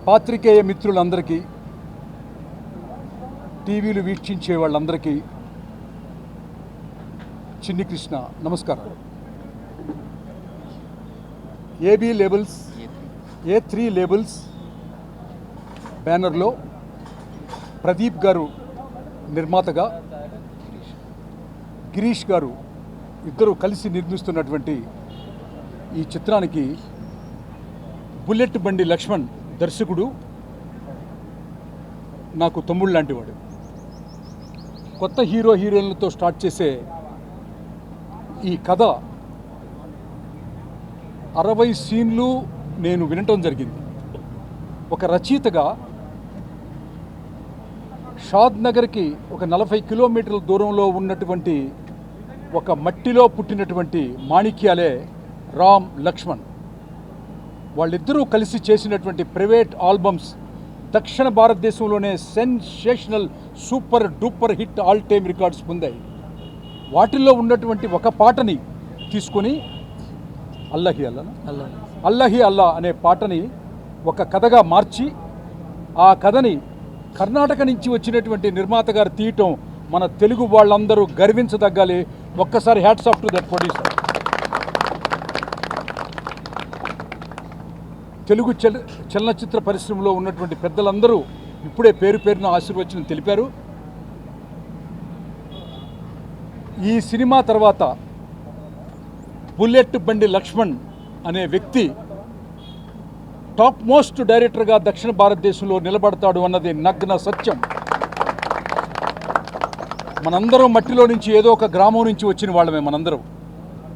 పాత్రికేయ మిత్రులందరికీ, టీవీలు వీక్షించే వాళ్ళందరికీ చిన్ని కృష్ణ నమస్కారం. ఏబీ లేబుల్స్, A3 లేబుల్స్ బ్యానర్లో ప్రదీప్ గారు నిర్మాతగా, గిరీష్ గారు ఇద్దరు కలిసి నిర్మిస్తున్నటువంటి ఈ చిత్రానికి బుల్లెట్ బండి లక్ష్మణ్ దర్శకుడు. నాకు తమ్ముడు లాంటివాడు. కొత్త హీరో హీరోయిన్లతో స్టార్ట్ చేసే ఈ కథ 60 సీన్లు నేను వినటం జరిగింది. ఒక రచయితగా షాద్ నగర్కి ఒక 40 కిలోమీటర్ల దూరంలో ఉన్నటువంటి ఒక మట్టిలో పుట్టినటువంటి మాణిక్యాలే రామ్ లక్ష్మణ్. వాళ్ళిద్దరూ కలిసి చేసినటువంటి ప్రైవేట్ ఆల్బమ్స్ దక్షిణ భారతదేశంలోనే sensational super duper hit all time records పొందాయి. వాటిల్లో ఉన్నటువంటి ఒక పాటని తీసుకొని అల్లహి అల్లా అనే పాటని ఒక కథగా మార్చి, ఆ కథని కర్ణాటక నుంచి వచ్చినటువంటి నిర్మాత గారు తీయటం మన తెలుగు వాళ్ళందరూ గర్వించదగ్గాలి. ఒక్కసారి hats off to that producer. Telugu చలనచిత్ర పరిశ్రమలో ఉన్నటువంటి పెద్దలందరూ ఇప్పుడే పేరు పేరున ఆశీర్వచనం తెలిపారు. ఈ సినిమా తర్వాత బుల్లెట్ బండి లక్ష్మణ్ అనే వ్యక్తి టాప్ మోస్ట్ డైరెక్టర్గా దక్షిణ భారతదేశంలో నిలబడతాడు అన్నది నగ్న సత్యం. మనందరం మట్టిలో నుంచి ఏదో ఒక గ్రామం నుంచి వచ్చిన వాళ్ళమే మనందరం.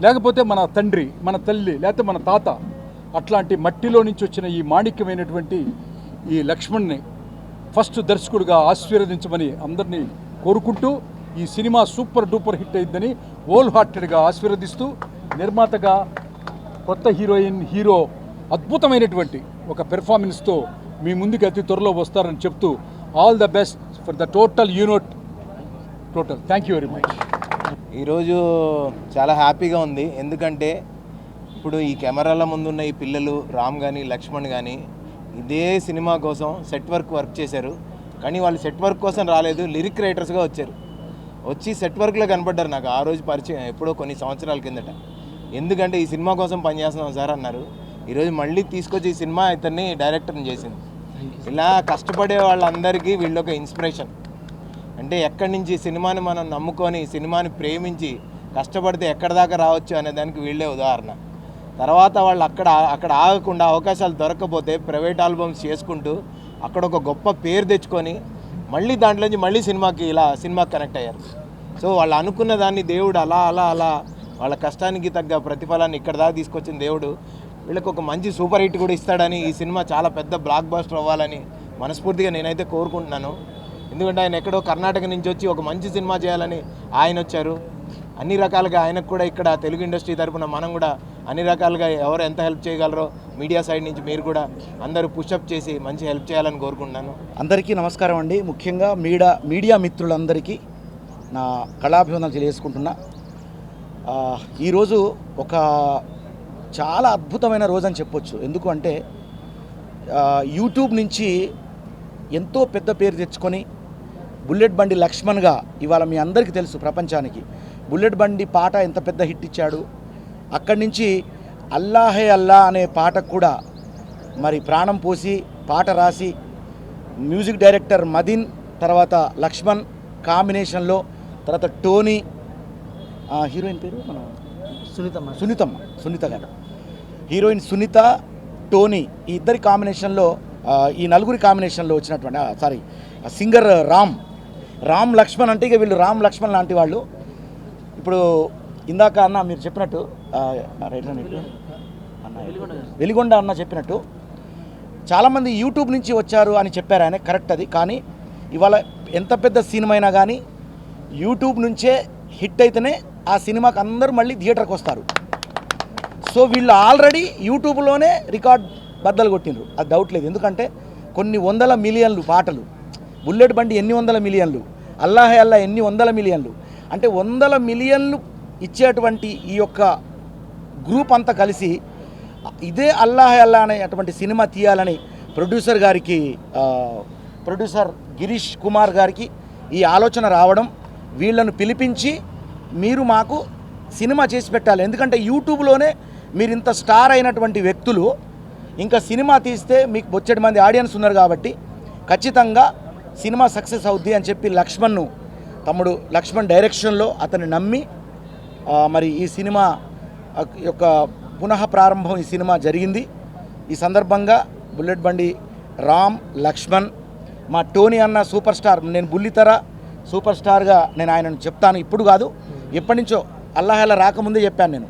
లేకపోతే మన తండ్రి, మన తల్లి, లేకపోతే మన తాత, అట్లాంటి మట్టిలో నుంచి వచ్చిన ఈ మాణిక్యమైనటువంటి ఈ లక్ష్మణ్ని ఫస్ట్ దర్శకుడిగా ఆశీర్వదించమని అందరినీ కోరుకుంటూ, ఈ సినిమా సూపర్ డూపర్ హిట్ అయిందని హోల్ హార్టెడ్గా ఆశీర్వదిస్తూ, నిర్మాతగా కొత్త హీరోయిన్, హీరో అద్భుతమైనటువంటి ఒక పెర్ఫార్మెన్స్తో మీ ముందుకు అతి త్వరలో వస్తారని చెప్తూ, all the best for the total unit. Thank you very much. ఈరోజు చాలా హ్యాపీగా ఉంది. ఎందుకంటే ఇప్పుడు ఈ కెమెరాల ముందున్న ఈ పిల్లలు రామ్ కానీ లక్ష్మణ్ కానీ ఇదే సినిమా కోసం సెట్ వర్క్ చేశారు. కానీ వాళ్ళు సెట్ వర్క్ కోసం రాలేదు, లిరిక్ రైటర్స్గా వచ్చారు. వచ్చి సెట్ వర్క్లో కనపడ్డారు. నాకు ఆ రోజు పరిచయం ఎప్పుడో కొన్ని సంవత్సరాల కిందట. ఎందుకంటే ఈ సినిమా కోసం పనిచేస్తున్నాం సార్ అన్నారు. ఈరోజు మళ్ళీ తీసుకొచ్చి ఈ సినిమా ఇతన్ని డైరెక్టర్ని చేసింది. ఇలా కష్టపడే వాళ్ళందరికీ వీళ్ళొక ఇన్స్పిరేషన్. అంటే ఎక్కడి నుంచి సినిమాని మనం నమ్ముకొని, సినిమాని ప్రేమించి కష్టపడితే ఎక్కడి దాకా రావచ్చు అనే దానికి వీళ్ళే ఉదాహరణ. తర్వాత వాళ్ళు అక్కడ ఆగకుండా అవకాశాలు దొరకకపోతే ప్రైవేట్ ఆల్బమ్స్ చేసుకుంటూ అక్కడ ఒక గొప్ప పేరు తెచ్చుకొని మళ్ళీ దాంట్లోంచి మళ్ళీ సినిమాకి కనెక్ట్ అయ్యారు. సో వాళ్ళు అనుకున్న దాన్ని దేవుడు అలా అలా అలా వాళ్ళ కష్టానికి తగ్గ ప్రతిఫలాన్ని ఇక్కడ దాకా తీసుకొచ్చిన దేవుడు వీళ్ళకి ఒక మంచి సూపర్ హిట్ కూడా ఇస్తాడని, ఈ సినిమా చాలా పెద్ద బ్లాక్ బస్టర్ అవ్వాలని మనస్ఫూర్తిగా నేనైతే కోరుకుంటున్నాను. ఎందుకంటే ఆయన ఎక్కడో కర్ణాటక నుంచి వచ్చి ఒక మంచి సినిమా చేయాలని ఆయన వచ్చారు. అన్ని రకాలుగా ఆయనకు కూడా ఇక్కడ తెలుగు ఇండస్ట్రీ తరపున మనం కూడా అన్ని రకాలుగా ఎవరు ఎంత హెల్ప్ చేయగలరో మీడియా సైడ్ నుంచి మీరు కూడా అందరూ పుషప్ చేసి మంచి హెల్ప్ చేయాలని కోరుకుంటున్నాను. అందరికీ నమస్కారం అండి. ముఖ్యంగా మీడియా మిత్రులందరికీ నా కళాభివందనలు తెలియజేసుకుంటున్నా. ఈరోజు ఒక చాలా అద్భుతమైన రోజు అని చెప్పొచ్చు. ఎందుకు అంటే యూట్యూబ్ నుంచి ఎంతో పెద్ద పేరు తెచ్చుకొని బుల్లెట్ బండి లక్ష్మణ్గా ఇవాళ మీ అందరికీ తెలుసు ప్రపంచానికి. బుల్లెట్ బండి పాట ఎంత పెద్ద హిట్ ఇచ్చాడు. అక్కడి నుంచి అల్లా హే అల్లా అనే పాటకు కూడా మరి ప్రాణం పోసి పాట రాసి మ్యూజిక్ డైరెక్టర్ మదిన్ తర్వాత లక్ష్మణ్ కాంబినేషన్లో, తర్వాత టోనీ, హీరోయిన్ పేరు మన సునీత గారు, హీరోయిన్ సునీత, టోనీ, ఈ ఇద్దరి కాంబినేషన్లో, ఈ నలుగురి కాంబినేషన్లో వచ్చినటువంటి సింగర్ రామ్ లక్ష్మణ్ అంటే ఇక వీళ్ళు రామ్ లక్ష్మణ్ లాంటి వాళ్ళు. ఇప్పుడు ఇందాక అన్న మీరు చెప్పినట్టు వెలిగొండ అన్న చెప్పినట్టు చాలామంది యూట్యూబ్ నుంచి వచ్చారు అని చెప్పారు ఆయన, కరెక్ట్ అది. కానీ ఇవాళ ఎంత పెద్ద సినిమా అయినా కానీ యూట్యూబ్ నుంచే హిట్ అయితేనే ఆ సినిమాకి అందరూ మళ్ళీ థియేటర్కి వస్తారు. సో వీళ్ళు ఆల్రెడీ యూట్యూబ్లోనే రికార్డ్ బద్దలు కొట్టిండ్రు, అది డౌట్ లేదు. ఎందుకంటే కొన్ని వందల మిలియన్లు పాటలు, బుల్లెట్ బండి ఎన్ని వందల మిలియన్లు, అల్లాహే అల్లా ఎన్ని వందల మిలియన్లు, అంటే వందల మిలియన్లు ఇచ్చేటువంటి ఈ యొక్క గ్రూప్ అంతా కలిసి ఇదే అల్లాహే అల్లా అనేటువంటి సినిమా తీయాలని ప్రొడ్యూసర్ గిరీష్ కుమార్ గారికి ఈ ఆలోచన రావడం, వీళ్ళను పిలిపించి మీరు మాకు సినిమా చేసి పెట్టాలి. ఎందుకంటే యూట్యూబ్లోనే మీరు ఇంత స్టార్ అయినటువంటి వ్యక్తులు ఇంకా సినిమా తీస్తే మీకు బొచ్చెడు మంది ఆడియన్స్ ఉన్నారు కాబట్టి ఖచ్చితంగా సినిమా సక్సెస్ అవుద్ది అని చెప్పి తమ్ముడు లక్ష్మణ్ డైరెక్షన్లో అతన్ని నమ్మి మరి ఈ సినిమా యొక్క పునః ప్రారంభం ఈ సినిమా జరిగింది. ఈ సందర్భంగా బుల్లెట్ బండి రామ్ లక్ష్మణ్, మా టోనీ అన్న సూపర్ స్టార్, నేను బుల్లితెర సూపర్ స్టార్గా నేను ఆయనను చెప్తాను, ఇప్పుడు కాదు ఎప్పటి నుంచో అల్లాహల్లా రాకముందే చెప్పాను నేను.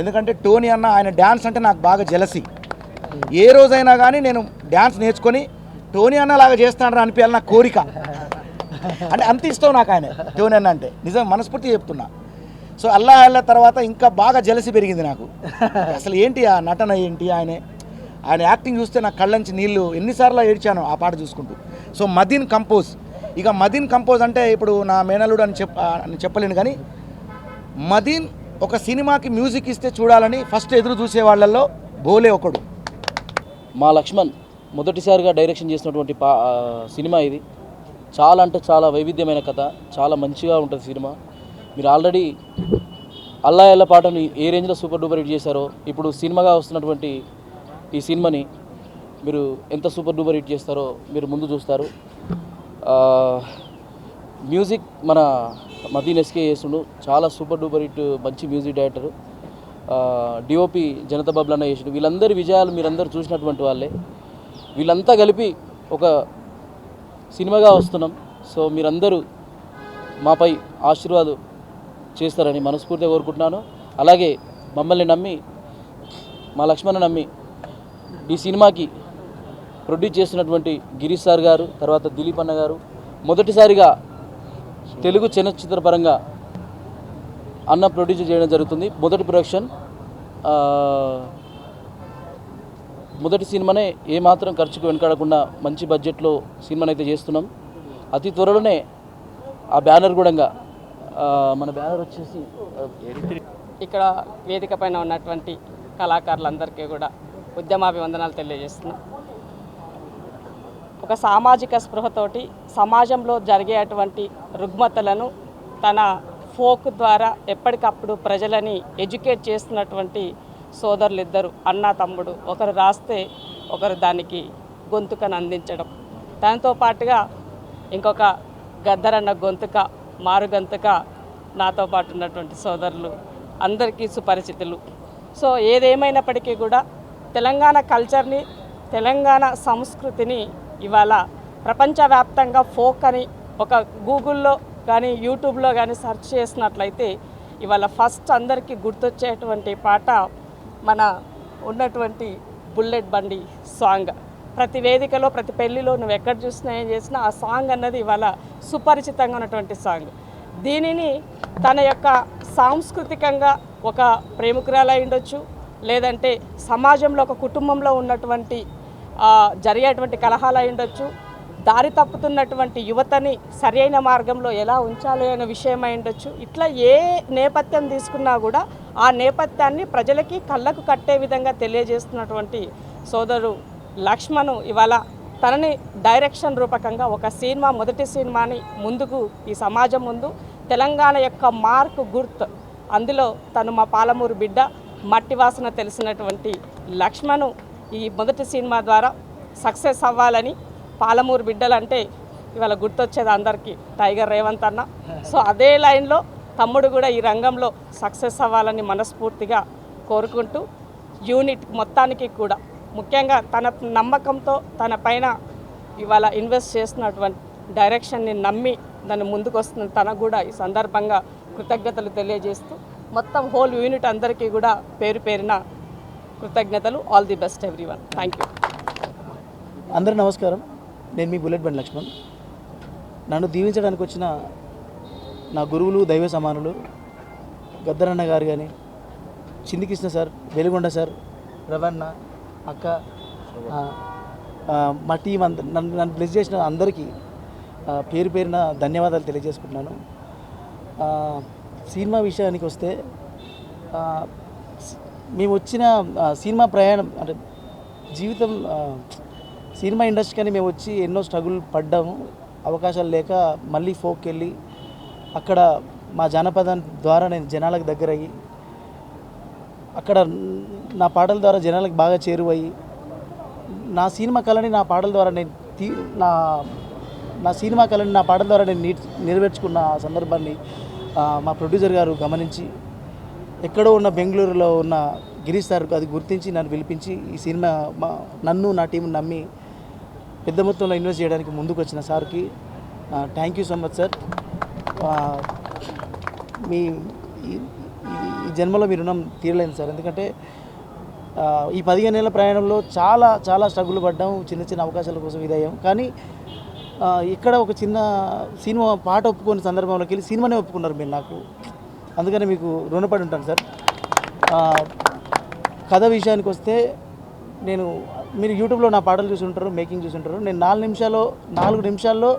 ఎందుకంటే టోనీ అన్న ఆయన డ్యాన్స్ అంటే నాకు బాగా జెలసీ. ఏ రోజైనా కానీ నేను డ్యాన్స్ నేర్చుకొని టోనీ అన్నలాగా చేస్తానని అనిపించాలి నా కోరిక. అంటే అంత ఇష్టం నాకు ఆయన టోనీ అన్న అంటే, నిజం మనస్ఫూర్తిగా చెప్తున్నా. సో అల్లా తర్వాత ఇంకా బాగా జెలసీ పెరిగింది నాకు. అసలు ఏంటి ఆ నటన ఏంటి, ఆయన యాక్టింగ్ చూస్తే నా కళ్ళ నుంచి నీళ్ళు ఎన్నిసార్లు ఏడ్చాను ఆ పాట చూసుకుంటూ. సో మదిన్ కంపోజ్ అంటే ఇప్పుడు నా మేనలుడు అని చెప్పలేను, కానీ మదిన్ ఒక సినిమాకి మ్యూజిక్ ఇస్తే చూడాలని ఫస్ట్ ఎదురు చూసే వాళ్ళల్లో బోలే ఒకడు. మా లక్ష్మణ్ మొదటిసారిగా డైరెక్షన్ చేసినటువంటి సినిమా ఇది. చాలా అంటే చాలా వైవిధ్యమైన కథ, చాలా మంచిగా ఉంటుంది సినిమా. మీరు ఆల్రెడీ అల్లా ఎల్ల పాటను ఏ రేంజ్లో సూపర్ డూపర్ హిట్ చేశారో, ఇప్పుడు సినిమాగా వస్తున్నటువంటి ఈ సినిమాని మీరు ఎంత సూపర్ డూపర్ హిట్ చేస్తారో మీరు ముందు చూస్తారు. మ్యూజిక్ మన మదీన్ ఎస్కే చేస్తుండు, చాలా సూపర్ డూపర్ హిట్, మంచి మ్యూజిక్ డైరెక్టరు. డిఓపి జనతా బాబులు అన్న చేసిండు. వీళ్ళందరి విజయాలు మీరందరూ చూసినటువంటి వాళ్ళే. వీళ్ళంతా కలిపి ఒక సినిమాగా వస్తున్నాం. సో మీరందరూ మాపై ఆశీర్వాదం చేస్తారని మనస్ఫూర్తిగా కోరుకుంటున్నాను. అలాగే మమ్మల్ని నమ్మి, మా లక్ష్మణ్ నమ్మి ఈ సినిమాకి ప్రొడ్యూస్ చేస్తున్నటువంటి గిరీష్ సార్ గారు, తర్వాత దిలీప్ అన్న గారు, మొదటిసారిగా తెలుగు చలనచిత్ర పరంగా అన్న ప్రొడ్యూస్ చేయడం జరుగుతుంది. మొదటి ప్రొడక్షన్, మొదటి సినిమానే ఏమాత్రం ఖర్చుకు వెనకాడకుండా మంచి బడ్జెట్లో సినిమాని అయితే చేస్తున్నాం. అతి త్వరలోనే ఆ బ్యానర్ కూడా మన బ్యానర్ వచ్చేసి ఇక్కడ వేదిక పైన ఉన్నటువంటి కళాకారులందరికీ కూడా ఉద్యమాభివందనాలు తెలియజేస్తున్నాం. ఒక సామాజిక స్పృహతోటి సమాజంలో జరిగేటువంటి రుగ్మతలను తన ఫోక్ ద్వారా ఎప్పటికప్పుడు ప్రజలని ఎడ్యుకేట్ చేస్తున్నటువంటి సోదరులు ఇద్దరు, అన్న తమ్ముడు, ఒకరు రాస్తే ఒకరు దానికి గొంతుకను అందించడం. దాంతో పాటుగా ఇంకొక గద్దరన్న గొంతుక, మారుగొంతుక నాతో పాటు ఉన్నటువంటి సోదరులు అందరికీ సుపరిచితులు. సో ఏదేమైనప్పటికీ కూడా తెలంగాణ కల్చర్ని, తెలంగాణ సంస్కృతిని ఇవాళ ప్రపంచవ్యాప్తంగా ఫోక్ అని ఒక గూగుల్లో కానీ యూట్యూబ్లో కానీ సెర్చ్ చేసినట్లయితే ఇవాళ ఫస్ట్ అందరికీ గుర్తొచ్చేటువంటి పాట మన ఉన్నటువంటి బుల్లెట్ బండి సాంగ్. ప్రతి వేదికలో ప్రతి పెళ్లిలో నువ్వు ఎక్కడ చూసినా ఏం చేసినా ఆ సాంగ్ అన్నది ఇవాళ సుపరిచితంగా ఉన్నటువంటి సాంగ్. దీనిని తన యొక్క సాంస్కృతికంగా ఒక ప్రేమికురాలై ఉండొచ్చు, లేదంటే సమాజంలో ఒక కుటుంబంలో ఉన్నటువంటి జరిగేటువంటి కలహాలు అయి ఉండొచ్చు, దారి తప్పుతున్నటువంటి యువతని సరైన మార్గంలో ఎలా ఉంచాలి అనే విషయమై ఉండొచ్చు. ఇట్లా ఏ నేపథ్యం తీసుకున్నా కూడా ఆ నేపథ్యాన్ని ప్రజలకి కళ్ళకు కట్టే విధంగా తెలియజేస్తున్నటువంటి సోదరు లక్ష్మణ్ ఇవాళ తనని డైరెక్షన్ రూపకంగా ఒక సినిమా, మొదటి సినిమాని ముందుకు ఈ సమాజం ముందు తెలంగాణ యొక్క మార్క్ గుర్తు, అందులో తను మా పాలమూరు బిడ్డ, మట్టి వాసన తెలిసినటువంటి లక్ష్మణ్ ఈ మొదటి సినిమా ద్వారా సక్సెస్ అవ్వాలని, పాలమూరు బిడ్డలంటే ఇవాళ గుర్తొచ్చేది అందరికీ టైగర్ రేవంత్ అన్న. సో అదే లైన్లో తమ్ముడు కూడా ఈ రంగంలో సక్సెస్ అవ్వాలని మనస్ఫూర్తిగా కోరుకుంటూ యూనిట్ మొత్తానికి కూడా ముఖ్యంగా తన నమ్మకంతో తన పైన ఇవాళ ఇన్వెస్ట్ చేస్తున్నటువంటి డైరెక్షన్ని నమ్మి దాన్ని ముందుకు వస్తున్న తనకు కూడా ఈ సందర్భంగా కృతజ్ఞతలు తెలియజేస్తూ మొత్తం హోల్ యూనిట్ అందరికీ కూడా పేరు పేరున కృతజ్ఞతలు. All the best everyone. Thank you. అందరూ నమస్కారం. నేను మీ బుల్లెట్ బండి లక్ష్మణ్. నన్ను దీవించడానికి వచ్చిన నా గురువులు, దైవ సమానులు గద్దరన్న గారు కానీ, చింది కృష్ణ సార్, వెలుగొండ సార్, రవణ అక్క, మా టీం నన్ను బ్లెస్ చేసిన అందరికీ పేరు పేరున ధన్యవాదాలు తెలియజేసుకుంటున్నాను. సినిమా విషయానికి వస్తే మేము వచ్చిన సినిమా ప్రయాణం అంటే జీవితం సినిమా ఇండస్ట్రీ కానీ మేము వచ్చి ఎన్నో స్ట్రగుల్ పడ్డాము. అవకాశాలు లేక మళ్ళీ ఫోక్కి వెళ్ళి అక్కడ మా జానపదం ద్వారా నేను జనాలకు దగ్గరయ్యి అక్కడ నా పాటల ద్వారా జనాలకు బాగా చేరువయ్యి నా సినిమా కళని నా పాటల ద్వారా నేను నా సినిమా కళని నా పాటల ద్వారా నేను నెరవేర్చుకున్న సందర్భాన్ని మా ప్రొడ్యూసర్ గారు గమనించి ఎక్కడో ఉన్న బెంగళూరులో ఉన్న గిరీష్ సార్ అది గుర్తించి నన్ను పిలిపించి ఈ సినిమా నన్ను నా టీంని నమ్మి పెద్ద మొత్తంలో ఇన్వెస్ట్ చేయడానికి ముందుకు వచ్చిన సార్కి thank you so much sir. మీ ఈ జన్మలో మీ రుణం తీరలేదు సార్. ఎందుకంటే ఈ 15 ఏళ్ళ ప్రయాణంలో చాలా చాలా స్ట్రగుల్ పడ్డాం, చిన్న చిన్న అవకాశాల కోసం ఇదయ్యాం. కానీ ఇక్కడ ఒక చిన్న సినిమా పాట ఒప్పుకునే సందర్భంలోకి వెళ్ళి సినిమానే ఒప్పుకున్నారు మీరు నాకు. అందుకని మీకు రుణపడి ఉంటాను సార్. కథ విషయానికి వస్తే మీరు యూట్యూబ్లో నా పాటలు చూసుంటారు, మేకింగ్ చూసుంటారు. నేను 4 నిమిషాల్లో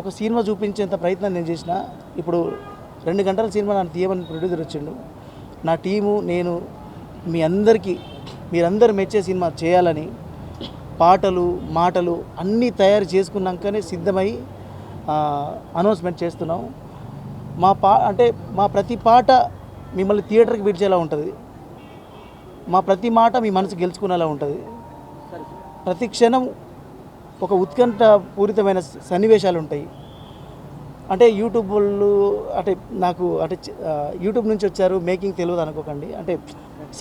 ఒక సినిమా చూపించేంత ప్రయత్నం నేను చేసిన. ఇప్పుడు 2 గంటల సినిమా నన్ను తీయమని ప్రొడ్యూసర్ వచ్చిండు. నా టీము, నేను మీరందరూ మెచ్చే సినిమా చేయాలని పాటలు మాటలు అన్నీ తయారు చేసుకున్నాకనే సిద్ధమై అనౌన్స్మెంట్ చేస్తున్నాం. మా ప్రతి పాట మిమ్మల్ని థియేటర్కి విడిచేలా ఉంటుంది. మా ప్రతి మాట మీ మనసు గెలుచుకునేలా ఉంటుంది. ప్రతి క్షణం ఒక ఉత్కంఠ పూరితమైన సన్నివేశాలు ఉంటాయి. అంటే యూట్యూబ్ వాళ్ళు యూట్యూబ్ నుంచి వచ్చారు, మేకింగ్ తెలియదు అనుకోకండి. అంటే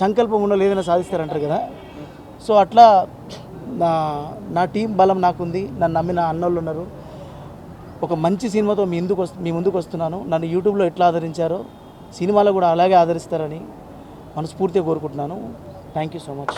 సంకల్పం ఉన్న ఏదైనా సాధిస్తారంటారు కదా. సో అట్లా నా టీం బలం నాకుంది, నన్ను నమ్మిన అన్నోళ్ళు ఉన్నారు. ఒక మంచి సినిమాతో మీ ముందుకు వస్తున్నాను. నన్ను యూట్యూబ్లో ఎట్లా ఆదరించారో సినిమాలో కూడా అలాగే ఆదరిస్తారని మనస్ఫూర్తిగా కోరుకుంటున్నాను. Thank you so much.